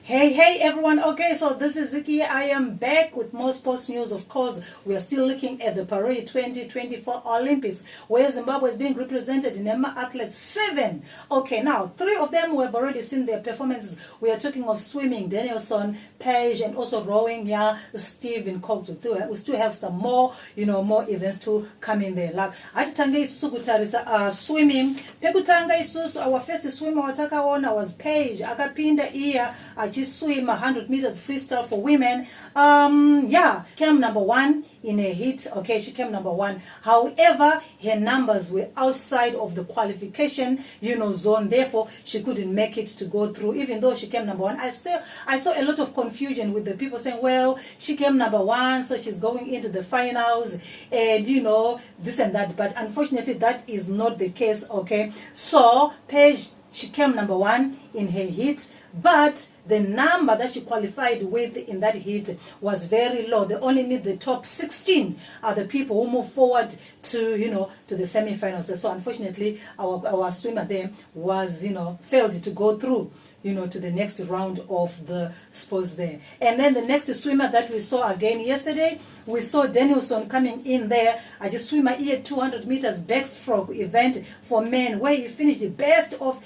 Hey everyone. Okay, so this is Ziki. I am back with more sports news. Of course, we are still looking at the Paris 2024 Olympics, where Zimbabwe is being represented in Emma athletes 7. Okay, now 3 of them we have already seen their performances. We are talking of swimming, Danielson, Paige, and also rowing, Stephen Cox. We still have some more, more events to come in there. Like atitange isusu kutarisa swimming. Pekutanga isusu, our first swimmer watakaona was Paige. Akapinda iya swim 100 meters freestyle for women. Came number 1 in a heat. Okay, she came number 1. However, her numbers were outside of the qualification, zone. Therefore, she couldn't make it to go through, even though she came number 1. I saw a lot of confusion with the people saying, well, she came number 1, so she's going into the finals, and this and that. But unfortunately, that is not the case. Okay, so Paige, she came number 1 in her heat, but the number that she qualified with in that heat was very low. They only need the top 16 are the people who move forward to to the semi-finals. So unfortunately, our swimmer there was failed to go through to the next round of the sports there. And then the next swimmer that we saw again yesterday, we saw Denilson coming in there. I just swimmer here 200 meters backstroke event for men, where he finished the best of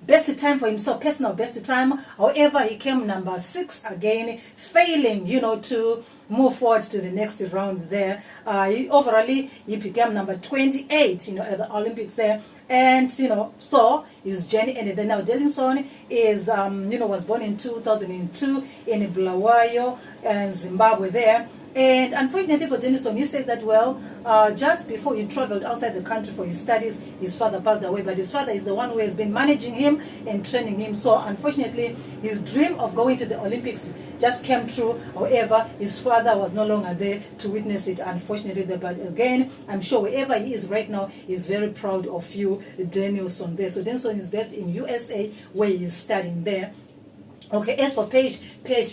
best time for himself, personal best time. However, he came number 6 again, failing to move forward to the next round there. He became number 28 at the Olympics there. And so his journey ended. Then now Denilson is was born in 2002 in Bulawayo and Zimbabwe there. And unfortunately for Denilson, he said that, just before he traveled outside the country for his studies, his father passed away. But his father is the one who has been managing him and training him. So unfortunately, his dream of going to the Olympics just came true. However, his father was no longer there to witness it, unfortunately. But again, I'm sure wherever he is right now, he's very proud of you, Danielson there. So Denilson is based in USA, where he is studying there. Okay, as for Paige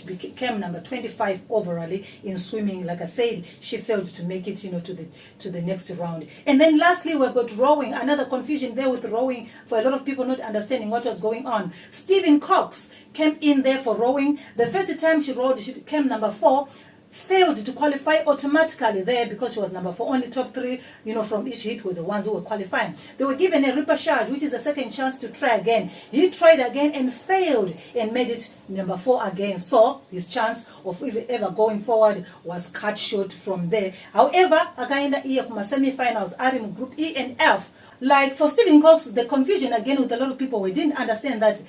became number 25 overall in swimming. Like I said, she failed to make it, to the next round. And then lastly, we've got rowing. Another confusion there with rowing for a lot of people not understanding what was going on. Stephen Cox came in there for rowing. The first time she rowed, she came number 4. Failed to qualify automatically there because she was number 4. Only top 3, from each heat were the ones who were qualifying. They were given a repechage, which is a second chance to try again. He tried again and failed and made it number 4 again. So his chance of ever going forward was cut short from there. However, again, the semi-finals are in Group E and F. Like for Stephen Cox, the confusion again with a lot of people, we didn't understand that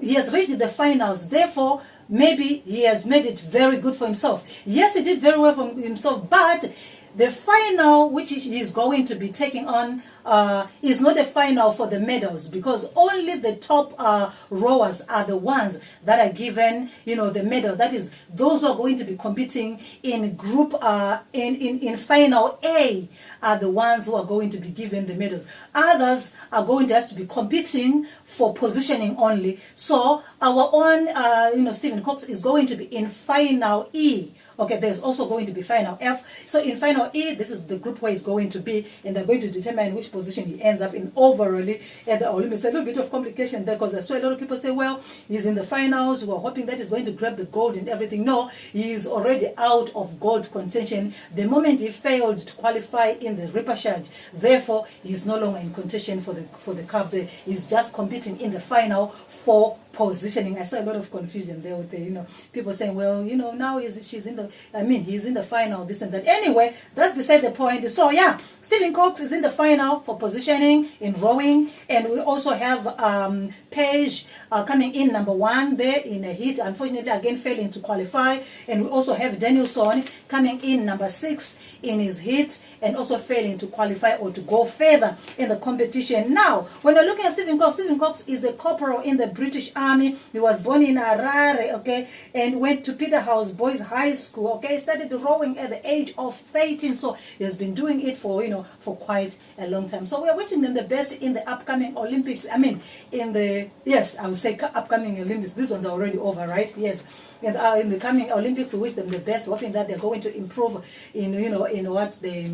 he has reached the finals. Therefore, maybe he has made it very good for himself. Yes, he did very well for himself, but the final which he is going to be taking on is not a final for the medals, because only the top rowers are the ones that are given the medal. That is, those who are going to be competing in group in final A are the ones who are going to be given the medals. Others are going to have to be competing for positioning only. So our own Stephen Cox is going to be in final E. Okay, there's also going to be final F. So in final E, this is the group where he's going to be, and they're going to determine which position he ends up in overall at the Olympics. A little bit of complication there, because I saw a lot of people say, well, he's in the finals, we're hoping that he's going to grab the gold and everything. No, he is already out of gold contention the moment he failed to qualify in the repechage. Therefore, he's no longer in contention for the cup there. He's just competing in the final for positioning. I saw a lot of confusion there with the people saying, well, now he's in the final, this and that. Anyway, that's beside the point. So yeah, Stephen Cox is in the final for positioning in rowing, and we also have Paige coming in number 1 there in a heat, unfortunately again failing to qualify. And we also have Danielson coming in number 6 in his heat and also failing to qualify or to go further in the competition. Now, when you're looking at Stephen Cox is a corporal in the British Army. He was born in Harare, okay, and went to Peterhouse Boys High School, okay. Started rowing at the age of 13, so he has been doing it for for quite a long time. So we are wishing them the best in the upcoming Olympics. I would say upcoming Olympics. These ones are already over, right? Yes. And in the coming Olympics, we wish them the best, hoping that they're going to improve in what they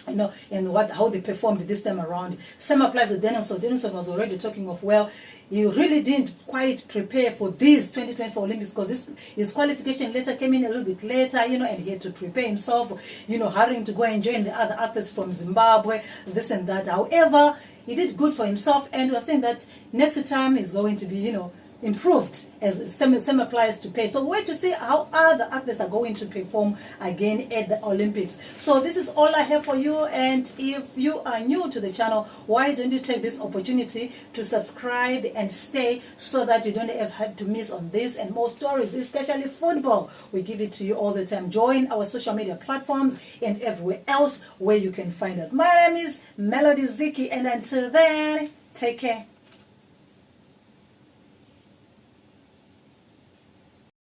and how they performed this time around. Same applies with Denilson. Denilson was already talking of, well, he really didn't quite prepare for this 2024 Olympics because his qualification letter came in a little bit later, and he had to prepare himself, hurrying to go and join the other athletes from Zimbabwe, this and that. However, he did good for himself, and we're saying that next time is going to be, improved, as same applies to Paige. So wait to see how other athletes are going to perform again at the Olympics. So this is all I have for you, and if you are new to the channel, why don't you take this opportunity to subscribe and stay so that you don't have to miss on this and more stories, especially football. We give it to you all the time. Join our social media platforms and everywhere else where you can find us. My name is Melody Ziki, and until then, take care.